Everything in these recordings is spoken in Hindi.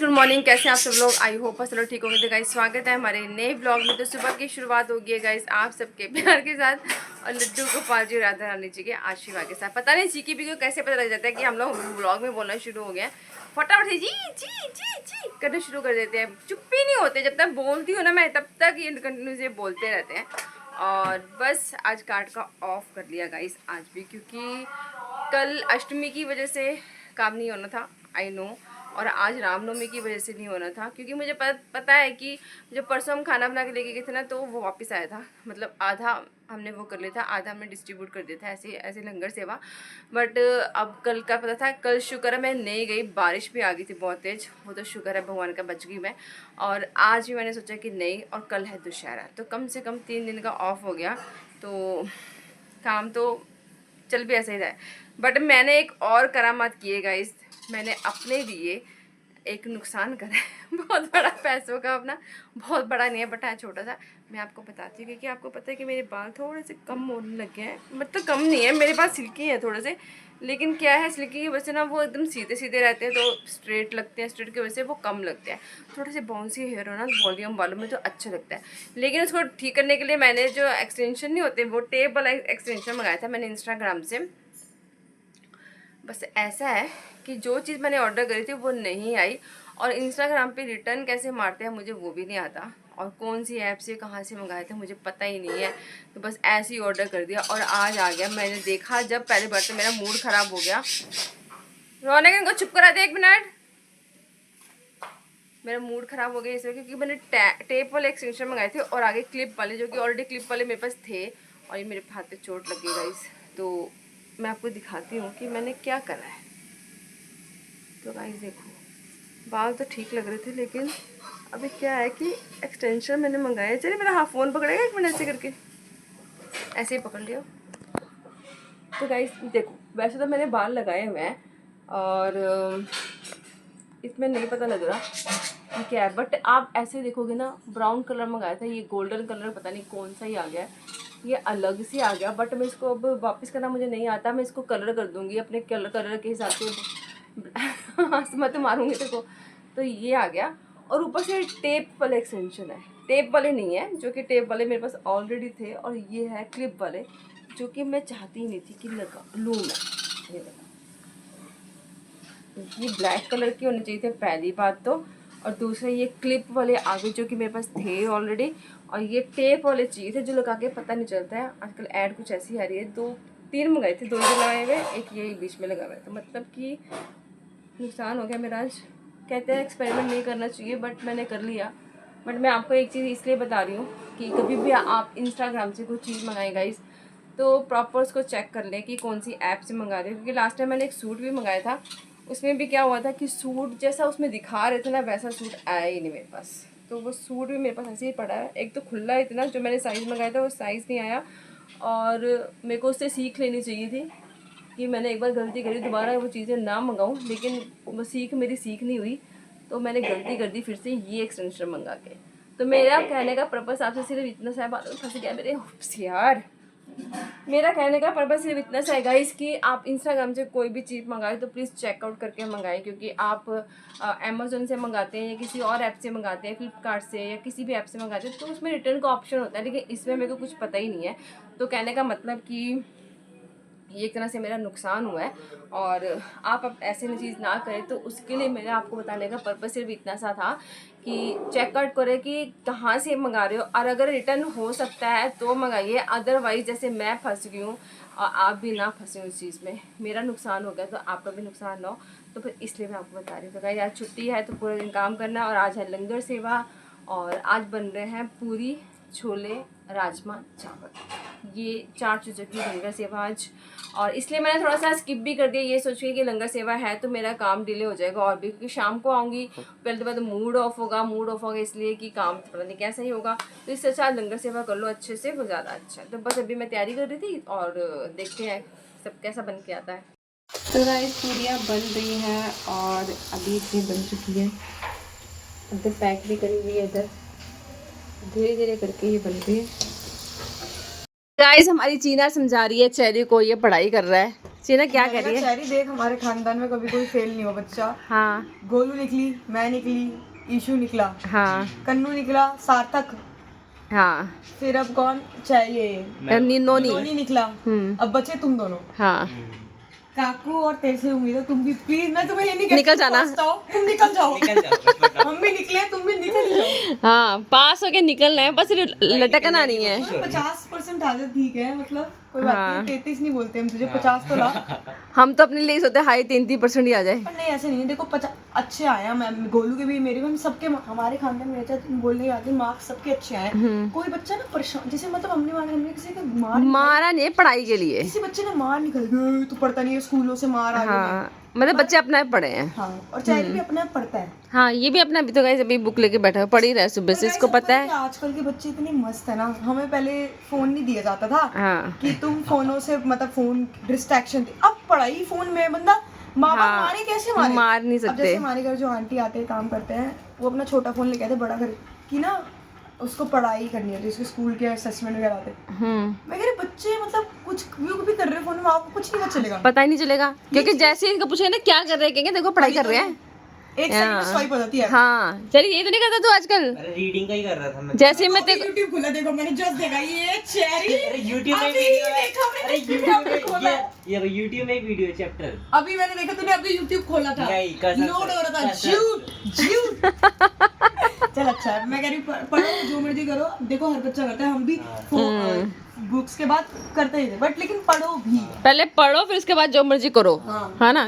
Good morning. कैसे हैं आप सब लोग? आई होप चलो ठीक होंगे। तो गाइस स्वागत है हमारे नए ब्लॉग में। तो सुबह की शुरुआत होगी है गाइस आप सबके प्यार के साथ और लड्डू गोपाल जी राधा रानी जी के आशीर्वाद के साथ। पता नहीं जी की भी को कैसे पता लग जाता है कि हम लोग ब्लॉग में बोलना शुरू हो गए हैं। फटाफट से जी जी जी जी करना शुरू कर देते हैं। चुप ही नहीं होते, जब तक बोलती हूँ ना मैं तब तक ये कंटिन्यू बोलते रहते हैं। और बस आज कार्ड का ऑफ कर लिया गाइस आज भी, क्योंकि कल अष्टमी की वजह से काम नहीं होना था, आई नो। और आज रामनवमी की वजह से नहीं होना था, क्योंकि मुझे पता है कि जब परसों हम खाना बना के लेके गए थे ना, तो वो वापस आया था। मतलब आधा हमने वो कर लिया था, आधा हमने डिस्ट्रीब्यूट कर दिया था ऐसे ऐसे लंगर सेवा। बट अब कल का पता था। कल शुक्र है मैं नहीं गई, बारिश भी आ गई थी बहुत तेज़। वो तो शुक्र है भगवान का बच गई मैं। और आज भी मैंने सोचा कि नहीं, और कल है दशहरा, तो कम से कम 3 दिन का ऑफ हो गया, तो काम तो चल भी ऐसे ही रहा है। बट मैंने एक और करामात की है गाइस। मैंने अपने लिए एक नुकसान करा है बहुत बड़ा, पैसों का अपना। बहुत बड़ा नहीं है बट है छोटा सा। मैं आपको बताती हूँ, क्योंकि आपको पता है कि मेरे बाल थोड़े से कम होने लगे हैं। मतलब कम नहीं है, मेरे पास सिल्की है थोड़े से, लेकिन क्या है सिल्की की वजह से ना वो एकदम सीधे सीधे रहते हैं, तो स्ट्रेट लगते हैं। स्ट्रेट की वजह से वो कम लगते हैं। थोड़े से बाउंसी हेयर हो ना वॉल्यूम वालों में तो अच्छा लगता है। लेकिन उसको ठीक करने के लिए मैंने जो एक्सटेंशन नहीं होते, वो टेप वाला एक्सटेंशन मंगाया था मैंने इंस्टाग्राम से। बस ऐसा है कि जो चीज़ मैंने ऑर्डर करी थी वो नहीं आई, और इंस्टाग्राम पे रिटर्न कैसे मारते हैं मुझे वो भी नहीं आता, और कौन सी ऐप से कहाँ से मंगाए थे मुझे पता ही नहीं है। तो बस ऐसे ही ऑर्डर कर दिया और आज आ गया। मैंने देखा जब पहले बार, तो मेरा मूड ख़राब हो गया। रौनक इनको चुप करा दे 1 मिनट। मेरा मूड ख़राब हो गया इसलिए क्योंकि मैंने टेप वाले एक्सटेंशन मंगाए थे और आगे क्लिप वाले, जो कि ऑलरेडी क्लिप वाले मेरे पास थे, और ये मेरे हाथ पे चोट लगी गाइस। तो मैं आपको दिखाती हूँ कि मैंने क्या करा है। तो गाइस देखो, बाल तो ठीक लग रहे थे, लेकिन अभी क्या है कि एक्सटेंशन मैंने मंगाया। चलिए मेरा हाथ फ़ोन पकड़ेगा 1 मिनट ऐसे करके, ऐसे ही पकड़ लिया। तो गाइस देखो, वैसे तो मैंने बाल लगाए हुए हैं और इसमें नहीं पता लग रहा कि क्या है, बट आप ऐसे देखोगे ना, ब्राउन कलर मंगाया था, ये गोल्डन कलर पता नहीं कौन सा ही आ गया, ये अलग से आ गया। बट मैं इसको अब वापस करना मुझे नहीं आता, मैं इसको कलर कर दूँगी अपने कलर के हिसाब से मत मारूंगी देखो। तो ये आ गया, और ऊपर से टेप वाले एक्सटेंशन है। टेप वाले नहीं है, जो कि टेप वाले मेरे पास ऑलरेडी थे, और ये है क्लिप वाले, जो कि मैं चाहती ही नहीं थी कि लगा लूँ मैं। ये देखो, ये ब्लैक कलर के होने चाहिए थे पहली बात तो, और दूसरा ये क्लिप वाले आगे जो कि मेरे पास थे ऑलरेडी, और ये टेप वाले चाहिए थे जो लगा के पता नहीं चलता है। आजकल ऐड कुछ ऐसी आ रही है। 2-3 मंगाए थे, 2 इधर लगाए हुए, एक ये बीच में लगा हुआ है। तो मतलब कि नुकसान हो गया मेरा आज। कहते हैं एक्सपेरिमेंट नहीं करना चाहिए, बट मैंने कर लिया। बट मैं आपको एक चीज़ इसलिए बता रही हूँ कि कभी भी आप इंस्टाग्राम से कोई चीज़ मंगाए गाइस, तो प्रॉपर उसको चेक कर लें कि कौन सी ऐप से मंगा रहे हो। क्योंकि लास्ट टाइम मैंने एक सूट भी मंगाया था, उसमें भी क्या हुआ था कि सूट जैसा उसमें दिखा रहे थे ना, वैसा सूट आया ही नहीं मेरे पास। तो वो सूट भी मेरे पास ऐसे ही पड़ा है। एक तो खुला इतना, जो मैंने साइज़ मंगाया था वो साइज़ नहीं आया, और मेरे को उससे सीख लेनी चाहिए थी कि मैंने एक बार गलती करी, दोबारा वो चीज़ें ना मंगाऊँ। लेकिन वो मेरी सीख नहीं हुई, तो मैंने गलती कर दी फिर से ये एक्सटेंशन मंगा के। तो मेरा कहने का पर्पस आपसे सिर्फ इतना सा है, फंस गया मेरे यार। मेरा कहने का पर्पस सिर्फ इतना सा है गाइस कि आप इंस्टाग्राम से कोई भी चीज़ मंगाए तो प्लीज़ चेकआउट करके मंगाएं। क्योंकि आप अमेज़न से मंगाते हैं या किसी और ऐप से मंगाते हैं, फ्लिपकार्ट से या किसी भी ऐप से मंगाते हैं, तो उसमें रिटर्न का ऑप्शन होता है, लेकिन इसमें मेरे को कुछ पता ही नहीं है। तो कहने का मतलब कि ये एक तरह से मेरा नुकसान हुआ है, और आप अब ऐसे चीज़ ना करें। तो उसके लिए मेरा आपको बताने का पर्पस सिर्फ इतना सा था कि चेकआउट करें कि कहाँ से मंगा रहे हो, और अगर रिटर्न हो सकता है तो मंगाइए। अदरवाइज़ जैसे मैं फंस गई हूँ और आप भी ना फंसे उस चीज़ में, मेरा नुकसान हो गया तो आपका भी नुकसान ना हो, तो फिर इसलिए मैं आपको बता रही हूँ। तो गाइस आज छुट्टी है तो पूरा दिन काम करना, और आज है लंगर सेवा, और आज बन रहे हैं पूरी, छोले, राजमा, चावल, ये 4 चीज़ों की लंगर सेवा आज। और इसलिए मैंने थोड़ा सा स्किप भी कर दिया, ये सोच के कि लंगर सेवा है तो मेरा काम डिले हो जाएगा और भी, क्योंकि शाम को आऊँगी पहले तो बाद मूड ऑफ होगा इसलिए कि काम पता नहीं कैसा ही होगा। तो इससे अच्छा लंगर सेवा कर लो अच्छे से, वो ज़्यादा अच्छा है। तो बस अभी मैं तैयारी कर रही थी, और देखते हैं सब कैसा बन के आता है। तो गाइस पूरियाँ बन रही हैं, और अभी इतनी बन चुकी है, इधर पैक भी करी हुई है, इधर धीरे धीरे करके ये बन रही है। गाइस हमारी चीना समझा रही है चेरी को, ये पढ़ाई कर रहा है। चीना क्या कर रही है? चेरी देख, हमारे खानदान में कभी कोई फेल नहीं हुआ बच्चा। हाँ गोलू निकली, मैं निकली, ईशु निकला, हाँ कन्नू निकला, सार्थक, हाँ फिर अब कौन चाहिए, नोनी। नोनी निकला। अब बचे तुम दोनों। हाँ काकू और तेरे से उम्मीद है तुम भी प्लीज, मैं तुम्हें ये नहीं कहती निकल जाना। तुम निकल जाओ। हम भी निकले, तुम भी निकल जाओ। हाँ पास होके निकलना है, बस लटकना नहीं है। 50% आ जाए ठीक है, मतलब कोई बात नहीं। 33 नहीं बोलते हम तुझे, 50 तो ला। हम तो अपने लिए सोचते हाई 33% ही आ जाए। पर नहीं, ऐसे नहीं है। देखो 50 अच्छे आए हैं, मैं गोलू के भी, मेरे भी, सबके, हमारे खानदान में अच्छा बोलने की बात है, मार्क्स सबके अच्छे आए। कोई बच्चा ना परेशान, जैसे मतलब हमने किसी को मारा नहीं पढ़ाई के लिए, किसी बच्चे ने मार निकल गई तो पढ़ता नहीं है, स्कूलों से मार आ गई। मतलब बच्चे अपना आप पढ़े हैं। हाँ, और चाहे भी अपने आप पढ़ता है। हाँ ये भी अपना, अभी तो गाइस अभी बुक लेके बैठा है, पढ़ ही रहा है सुबह से, इसको पता है। आजकल के बच्चे इतने मस्त है ना, हमें पहले फोन नहीं दिया जाता था। हाँ कि तुम फोनों से, मतलब फोन डिस्ट्रैक्शन थी, अब पढ़ाई फोन में। बंदा माँ बाप मारे कैसे मारे, मार नहीं अब सकते। जैसे हमारे घर जो आंटी आते हैं काम करते हैं, वो अपना छोटा फोन लेके आते, बड़ा घर की ना उसको पढ़ाई करनी होती है, उसके स्कूल के असेसमेंट वगैरह आते। मैं कह रही बच्चे मतलब कुछ भी कर रहे हैं फोन में, आपको कुछ नहीं पता चलेगा, पता ही नहीं चलेगा, क्योंकि जैसे इनका पूछेगा ना क्या कर रहे हैं, कहेंगे देखो पढ़ाई कर रहे हैं। एक सेकंड में स्वाइप हो जाती है। हाँ चलिए, ये तो नहीं करता तू आजकल। अरे रीडिंग का ही कर रहा था मैं। जैसे मैं तेरे YouTube खुला, देखो मैंने जस्ट देखा ये चेरी। अरे YouTube में वीडियो है। अरे YouTube में एक वीडियो चैप्टर। अभी मैंने देखा, तूने अभी YouTube खोला था, नहीं, कसम लोड से, हो रहा था। कसम। झूठ चल अच्छा है, मैं कह रही पढ़ो जो मर्जी करो, देखो हर बच्चा करता है, हम भी बुक्स के बाद करते ही थे, बट लेकिन पढ़ो भी। पहले पढ़ो, फिर उसके बाद जो मर्जी करो। हाँ ना,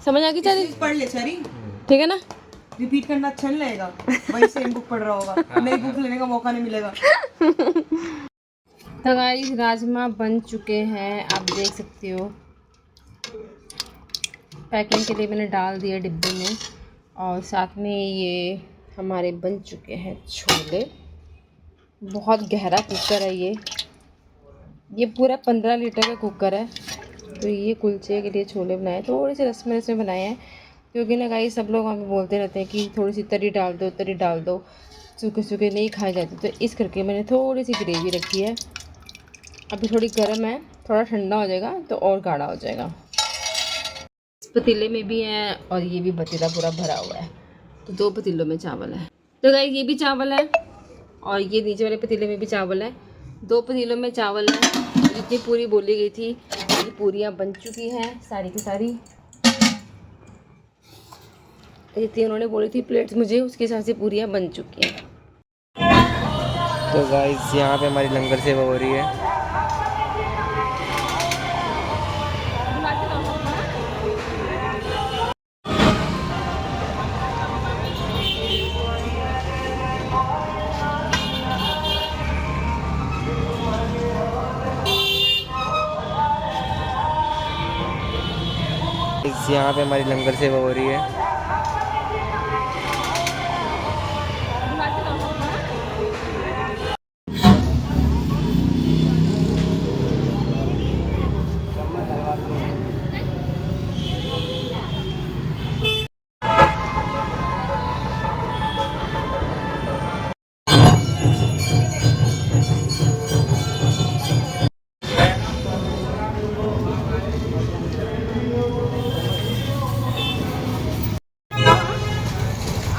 समझ आ गई चली? पढ़ ले चेरी, ठीक है ना। रिपीट करना अच्छा नहीं लगेगा, वही सेम बुक पढ़ रहा होगा, नई बुक लेने का मौका नहीं मिलेगा। तो गाइस राजमा बन चुके हैं, आप देख सकते हो। पैकिंग के लिए मैंने डाल दिया डिब्बे में, और साथ में ये हमारे बन चुके हैं छोले। बहुत गहरा कुकर है ये पूरा 15 लीटर का कुकर है। तो ये कुलचे के लिए छोले बनाए, थोड़े से रस्म रस्म बनाए हैं, क्योंकि ना गाइस सब लोग हमें बोलते रहते हैं कि थोड़ी सी तरी डाल दो, सूखे सूखे नहीं खाए जाते, तो इस करके मैंने थोड़ी सी ग्रेवी रखी है। अभी थोड़ी गर्म है, थोड़ा ठंडा हो जाएगा तो और गाढ़ा हो जाएगा। इस पतीले में भी है, और ये भी पतीला पूरा भरा हुआ है, तो 2 पतीलों में चावल है। तो गाइस ये भी चावल है, और ये नीचे वाले पतीले में भी चावल है, 2 पतीलों में चावल है। जितनी पूरी बोली गई थी, ये पूरियाँ बन चुकी हैं सारी की सारी। जितनी उन्होंने बोली थी प्लेट्स मुझे, उसके हिसाब से पूरियाँ बन चुकी हैं। तो गाइस यहाँ पे हमारी लंगर सेवा हो रही है। यहाँ पे हमारी लंगर सेवा हो रही है।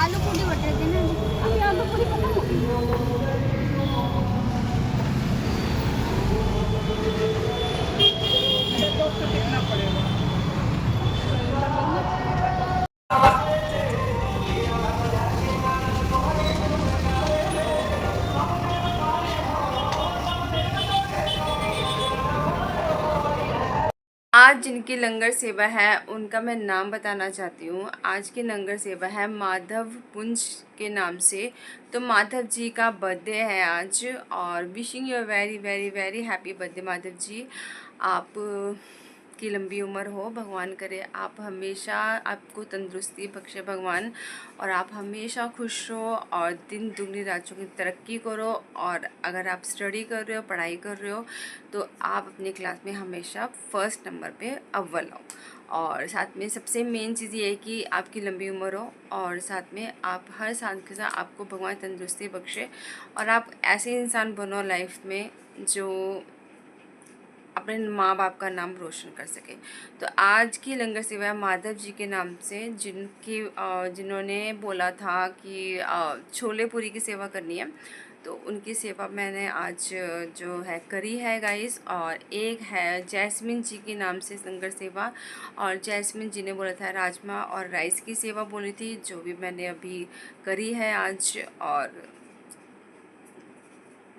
आलू पूरी बट रहे थे ना, अभी आलू पूरी खत्म हो गई। आज जिनकी लंगर सेवा है उनका मैं नाम बताना चाहती हूँ। आज की लंगर सेवा है माधव पुंज के नाम से। तो माधव जी का बर्थडे है आज, और wishing you very very very happy birthday Madhav ji. आप की लंबी उम्र हो, भगवान करे आप हमेशा, आपको तंदुरुस्ती बख्शे भगवान, और आप हमेशा खुश रहो और दिन दुगनी रात चौगुनी तरक्की करो। और अगर आप स्टडी कर रहे हो, पढ़ाई कर रहे हो, तो आप अपनी क्लास में हमेशा फर्स्ट नंबर पे अव्वल हो। और साथ में सबसे मेन चीज़ ये है कि आपकी लंबी उम्र हो, और साथ में आप हर साल के साथ आपको भगवान तंदुरुस्ती बख्शे, और आप ऐसे इंसान बनो लाइफ में जो अपने माँ बाप का नाम रोशन कर सके। तो आज की लंगर सेवा है माधव जी के नाम से, जिन्होंने बोला था कि छोले पूरी की सेवा करनी है, तो उनकी सेवा मैंने आज जो है करी है गाइस। और एक है जैस्मिन जी के नाम से लंगर सेवा, और जैस्मिन जी ने बोला था राजमा और राइस की सेवा बोली थी, जो भी मैंने अभी करी है आज। और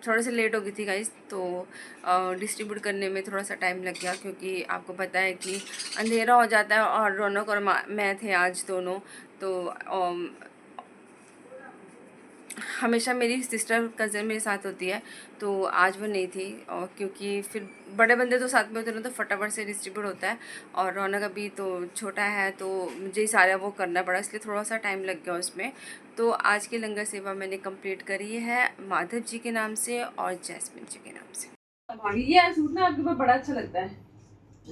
थोड़ा सा लेट हो गई थी गाइस, तो डिस्ट्रीब्यूट करने में थोड़ा सा टाइम लग गया, क्योंकि आपको पता है कि अंधेरा हो जाता है। और रौनक और मैं थे आज दोनों, तो हमेशा मेरी सिस्टर कज़न मेरे साथ होती है, तो आज वो नहीं थी। और क्योंकि फिर बड़े बंदे तो साथ में होते हैं तो फटाफट से डिस्ट्रीब्यूट होता है, और रौनक अभी तो छोटा है, तो मुझे ही सारा वो करना पड़ा, इसलिए थोड़ा सा टाइम लग गया उसमें। तो आज की लंगर सेवा मैंने कंप्लीट करी है माधव जी के नाम से और जैस्मिन जी के नाम से। ये सूट ना आपके ऊपर बड़ा अच्छा लगता है।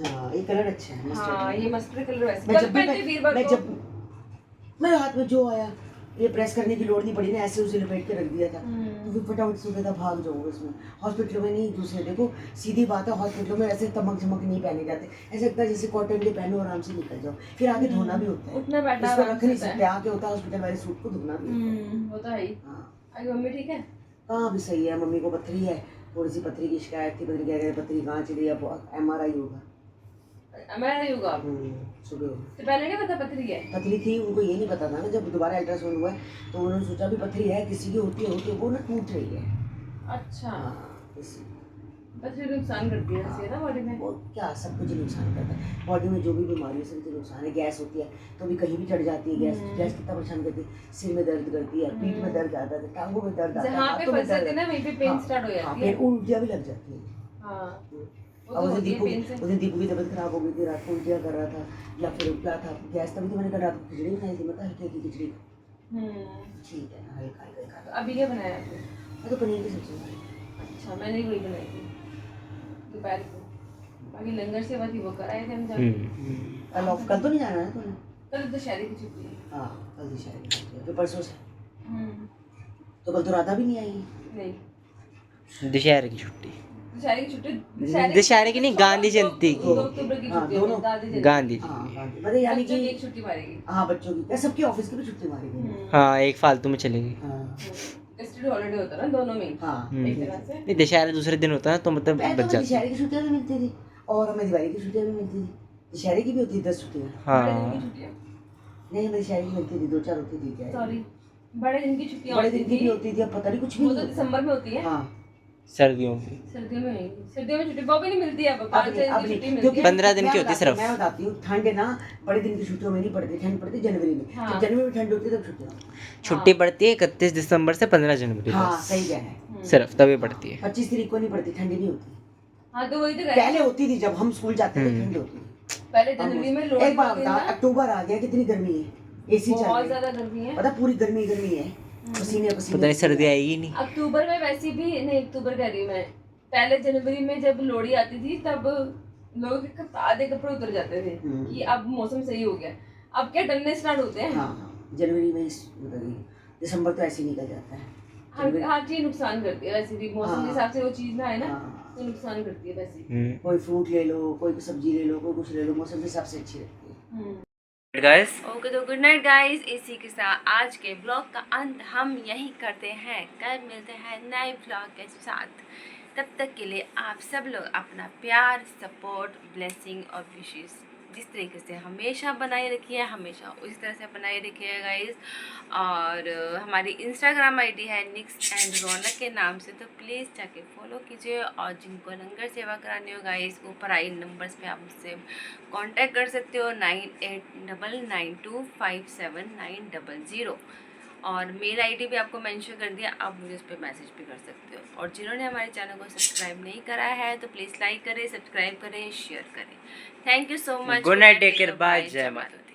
हाँ, ये कलर अच्छा है। हाँ, ये मस्टर्ड कलर वैसे मैं कल जब पहनते वीरवार मैं को। जब मेरे हाथ में जो आया, ये प्रेस करने की लोड़ नहीं पड़ी ना, ऐसे उसे लपेट के रख दिया था, तो फिर फटाफट सुबह था भाग जाऊंगा इसमें। हॉस्पिटलों में नहीं दूसरे, देखो सीधी बात है, हॉस्पिटलों में ऐसे चमक झमक नहीं पहने जाते, ऐसे लगता है जैसे कॉटन के पहनो, आराम से निकल जाओ। फिर आगे धोना भी होता है, उठना बैठना इसको रख नहीं सकते, आगे होता है हॉस्पिटल वाले सूट को धोना भी होता है। वो तो है ही। हाँ, आगे मम्मी ठीक है? कहाँ भी सही है, मम्मी को पथरी है, थोड़ी सी पथरी की शिकायत थी, पथरी कह रहे पथरी कहाँ चली, अब MRI होगा। मैं नहीं होगा सुबह तो पहले नहीं पता पथरी है। पथरी थी, उनको ये नहीं पता था ना, जब दोबारा अल्ट्रासाउंड हुआ तो उन्होंने सोचा भी पथरी है, किसी की होती है वो ना टूट रही है। अच्छा, हाँ, इसी पथरी नुकसान करती है वैसे ना बॉडी में। वो क्या सब कुछ नुकसान करता है बॉडी में, जो भी बीमारी है सब नुकसान है। गैस होती है तो भी कहीं भी चढ़ जाती है, गैस कितना परेशान करती है, सिर में दर्द करती है, पीठ में दर्द आता है, टांगों में दर्द आता है, जहाँ पे हाथों में फंस जाते हैं दर्द, ना वहीं पे पेन स्टार्ट हो जाती है। फिर उल्टियाँ भी लग जाती है। हाँ, वो अब तो उस होती है पेन से। दिन दीपू की तबीयत खराब हो गई थी, रात को उल्टियाँ कर रहा था या फिर क्या था, गैस, तभी तो मैंने कल रात को खिचड़ी बनाई थी, मैं कहा हल्की हल्की खिचड़ी ठीक है, हल्का हल्का खा। तो अभी क्या बनाया आपने? मैं तो पनीर की सब्जी बनाई। अच्छा, मैंने वही बनाई थी दोपहर को। बाकी लंगर सेवा थी वो कराए थे हम जाके। कल तो नहीं जाना है तूने? कल दशहरे की छुट्टी है। हाँ, कल दशहरे की छुट्टी है, फिर परसों से। तो कल तो राधा भी नहीं आएगी। नहीं, दशहरे की छुट्टी, दशहरे की छुट्टी, दशहरे की नहीं, गांधी जयंती की। 2 अक्टूबर की छुट्टी है, दोनों। दादी जयंती। गांधी जी हाँ, की। गांधी, मतलब यानी बच्चों की कि एक छुट्टी मारेगी। हाँ, बच्चों की, सबकी ऑफिस की भी छुट्टी मारेगी। हाँ, एक फालतू में चलेगी। हाँ, टेस्टेड हॉलीडे होता है ना दोनों में ही, हाँ। एक तरह से। नहीं, दशहरे दूसरे दिन होता है तो मतलब पहले तो बच जाती है। दशहरे की छुट्टियाँ भी मिलती थी और हमें दिवाली की छुट्टियाँ भी मिलती थी। दशहरे की भी होती थी 10 छुट्टियाँ। बड़े दिन की हाँ, छुट्टियां, नहीं, हमें दशहरे की मिलती थी, 2-4 होती थी। क्या है? सॉरी, बड़े दिन की छुट्टियां बड़े होती दिन की भी थी। होती थी, अब पता नहीं कुछ भी वो नहीं तो होता। दिसंबर में होती है। हाँ, सर्दियों की सर्दियों में नहीं, सर्दियों में छुट्टी वो भी नहीं मिलती है, अब 5 अब दिन की नहीं, छुट्टी मिलती क्योंकि है। 15 दिन की होती है सिर्फ। मैं बताती हूँ, ठंड है ना, बड़े दिन की छुट्टियों में नहीं पड़ती, ठंड पड़ती जनवरी में। हाँ। जब जनवरी में ठंड होती है तब छुट्टियाँ। छुट्टी पड़ती है 31 दिसंबर से 15 जनवरी हाँ, बस, सही कह रहे हैं। सिर्फ तभी पड़ती है। 25 तारीख को नहीं पड़ती, ठंडी नहीं होती। हाँ, तो वही तो कह रही पहले होती थी, जब हम स्कूल जाते थे ठंड होती थी। हूँ। पहले जनवरी में लोहड़ी एक बार के दिन बता, ना अक्टूबर आ गया, कितनी गर्मी है, एसी चल बहुत रही है, ज्यादा गर्मी है। पता पूरी गर्मी है, पसीने पसीने। पता नहीं सर्दी आएगी नहीं। अक्टूबर में वैसे भी नहीं, अक्टूबर कह रही हूँ मैं, पहले जनवरी में जब लोहड़ी आती थी तब लोगों के आधे कपड़े उतर जाते थे कि अब मौसम सही हो गया। अब क्या डलने स्टार्ट होते हैं। हाँ, जनवरी में मतलब दिसंबर तो ऐसे ही निकल जाता है। हर चीज नुकसान करती है वैसे भी, मौसम के हिसाब से वो चीज ना है ना, हाँ। तो नुकसान करती है वैसे। कोई फ्रूट ले लो, कोई सब्जी ले लो, कोई कुछ ले लो, मौसम के हिसाब से अच्छी लगती है। गाइस, ओके, तो गुड नाइट गाइस। इसी के साथ आज के ब्लॉग का अंत हम यही करते हैं। कल मिलते हैं नए ब्लॉग के साथ। तब तक के लिए आप सब लोग अपना प्यार, सपोर्ट, ब्लेसिंग और विशेस जिस तरीके से हमेशा बनाए रखिए, हमेशा उसी तरह से बनाए रखिए गाइस। और हमारी इंस्टाग्राम आईडी है निक्स एंड रौनक के नाम से, तो प्लीज़ जाके फॉलो कीजिए। और जिनको लंगर सेवा करानी हो गाइस, ऊपर आई नंबर्स पे आप मुझसे कांटेक्ट कर सकते हो, 9899257900। और मेल आईडी भी आपको मेंशन कर दिया, आप मुझे उस पर मैसेज भी कर सकते हो। और जिन्होंने हमारे चैनल को सब्सक्राइब नहीं करा है तो प्लीज़ लाइक करें, सब्सक्राइब करें, शेयर करें। Thank you so much. Good night, take care, bye, जय माता दी।